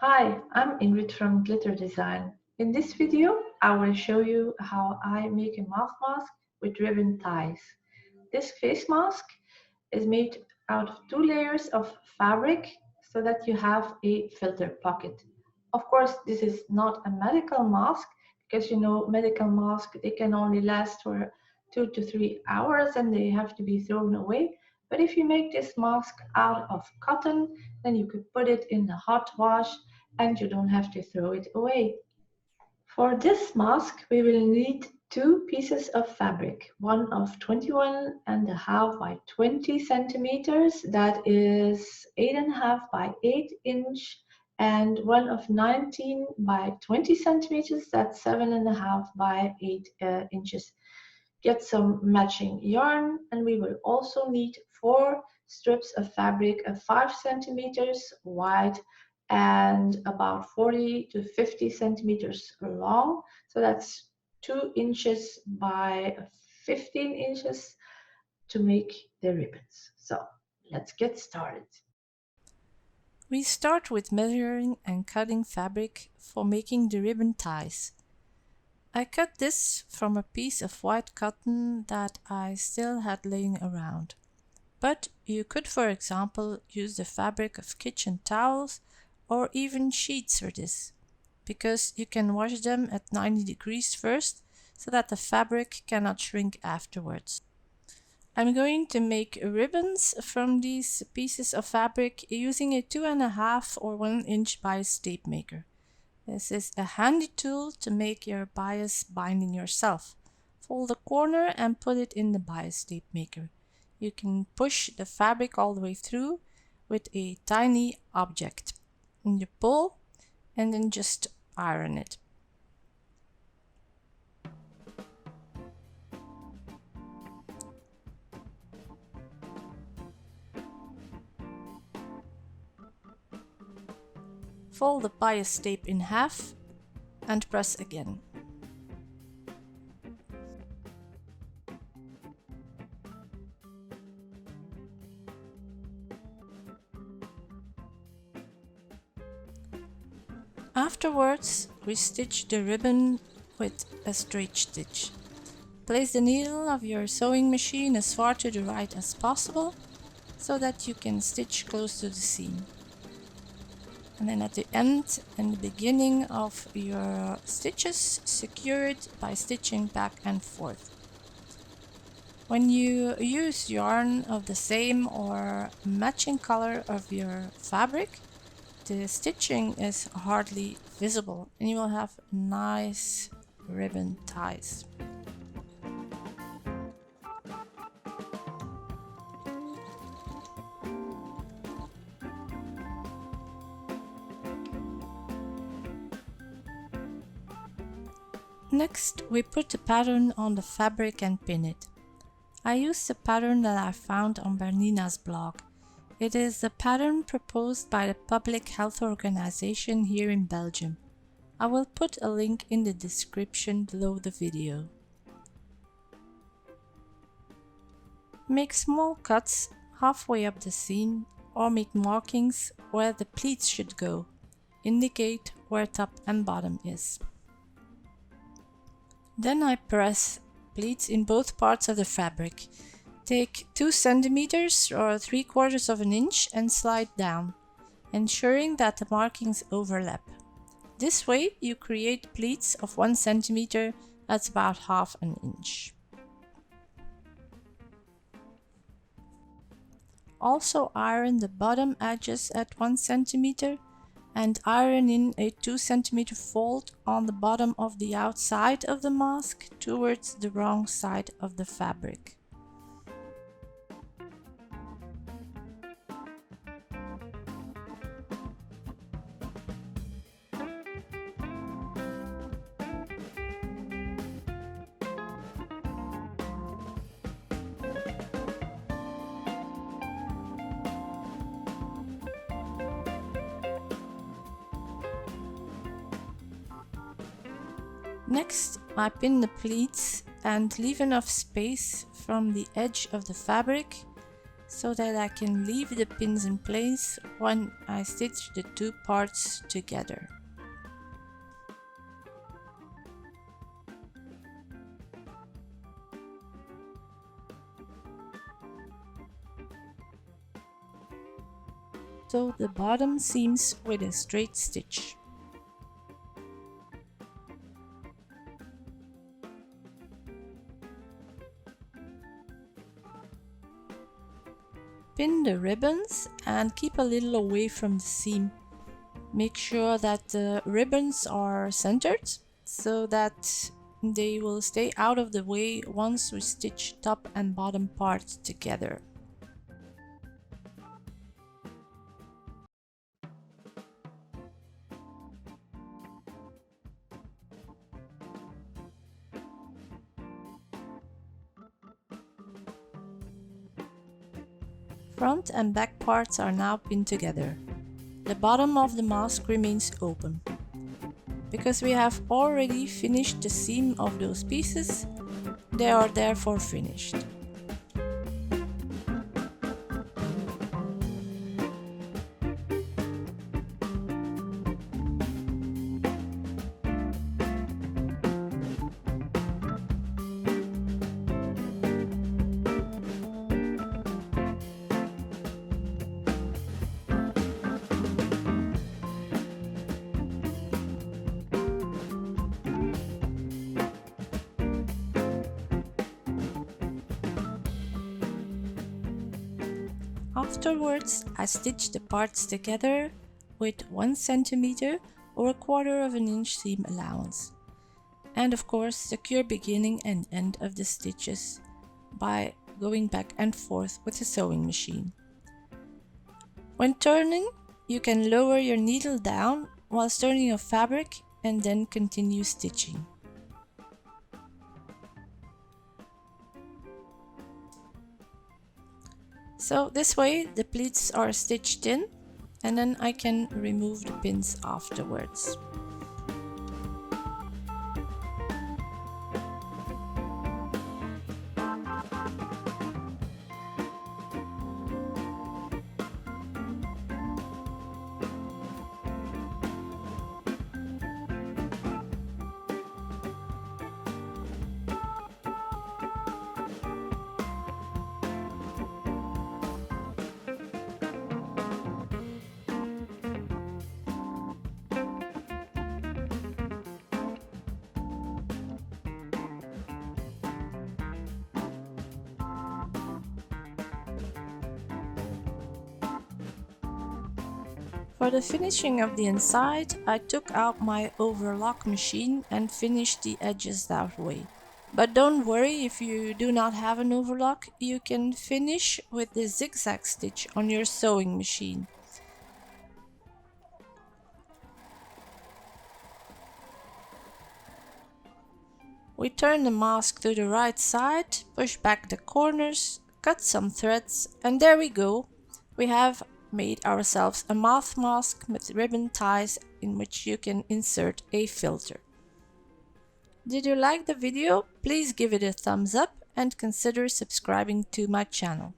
Hi, I'm Ingrid from Glitter Design. In this video, I will show you how I make a mouth mask with ribbon ties. This face mask is made out of two layers of fabric so that you have a filter pocket. Of course, this is not a medical mask because medical masks they can only last for 2 to 3 hours and they have to be thrown away. But if you make this mask out of cotton, then you could put it in the hot wash and you don't have to throw it away. For this mask, we will need two pieces of fabric, one of 21.5 by 20 centimeters, that is 8.5 by 8 inch, and one of 19 by 20 centimeters, that's 7.5 by 8 inches. Get some matching yarn, and we will also need four strips of fabric of 5 centimeters wide and about 40 to 50 centimeters long. So that's 2 inches by 15 inches to make the ribbons. So let's get started. We start with measuring and cutting fabric for making the ribbon ties. I cut this from a piece of white cotton that I still had laying around. But you could, for example, use the fabric of kitchen towels or even sheets for this, because you can wash them at 90 degrees first so that the fabric cannot shrink afterwards. I'm going to make ribbons from these pieces of fabric using a 2.5 or 1 inch bias tape maker. This is a handy tool to make your bias binding yourself. Fold the corner and put it in the bias tape maker. You can push the fabric all the way through with a tiny object. And you pull and then just iron it. Fold the bias tape in half and press again. Afterwards, we stitch the ribbon with a straight stitch. Place the needle of your sewing machine as far to the right as possible so that you can stitch close to the seam. And then at the end and the beginning of your stitches, secure it by stitching back and forth. When you use yarn of the same or matching color of your fabric, the stitching is hardly visible and you will have nice ribbon ties. Next, we put the pattern on the fabric and pin it. I used the pattern that I found on Bernina's blog. It is the pattern proposed by the Public Health Organization here in Belgium. I will put a link in the description below the video. Make small cuts halfway up the seam or make markings where the pleats should go. Indicate where top and bottom is. Then I press pleats in both parts of the fabric. Take 2 centimeters or 3/4 of an inch and slide down, ensuring that the markings overlap. This way you create pleats of 1 centimeter, that's about half an inch. Also iron the bottom edges at 1 centimeter and iron in a 2 centimeter fold on the bottom of the outside of the mask towards the wrong side of the fabric. Next, I pin the pleats and leave enough space from the edge of the fabric so that I can leave the pins in place when I stitch the two parts together. Sew the bottom seams with a straight stitch. Pin the ribbons and keep a little away from the seam. Make sure that the ribbons are centered so that they will stay out of the way once we stitch top and bottom parts together. Front and back parts are now pinned together. The bottom of the mask remains open. Because we have already finished the seam of those pieces, they are therefore finished. Afterwards, I stitch the parts together with 1 centimeter or 1/4 of an inch seam allowance. And of course, secure beginning and end of the stitches by going back and forth with the sewing machine. When turning, you can lower your needle down whilst turning your fabric and then continue stitching. So this way the pleats are stitched in and then I can remove the pins afterwards. For the finishing of the inside, I took out my overlock machine and finished the edges that way. But don't worry if you do not have an overlock, you can finish with the zigzag stitch on your sewing machine. We turn the mask to the right side, push back the corners, cut some threads, and there we go. We have made ourselves a moth mask with ribbon ties in which you can insert a filter. Did you like the video? Please give it a thumbs up and consider subscribing to my channel.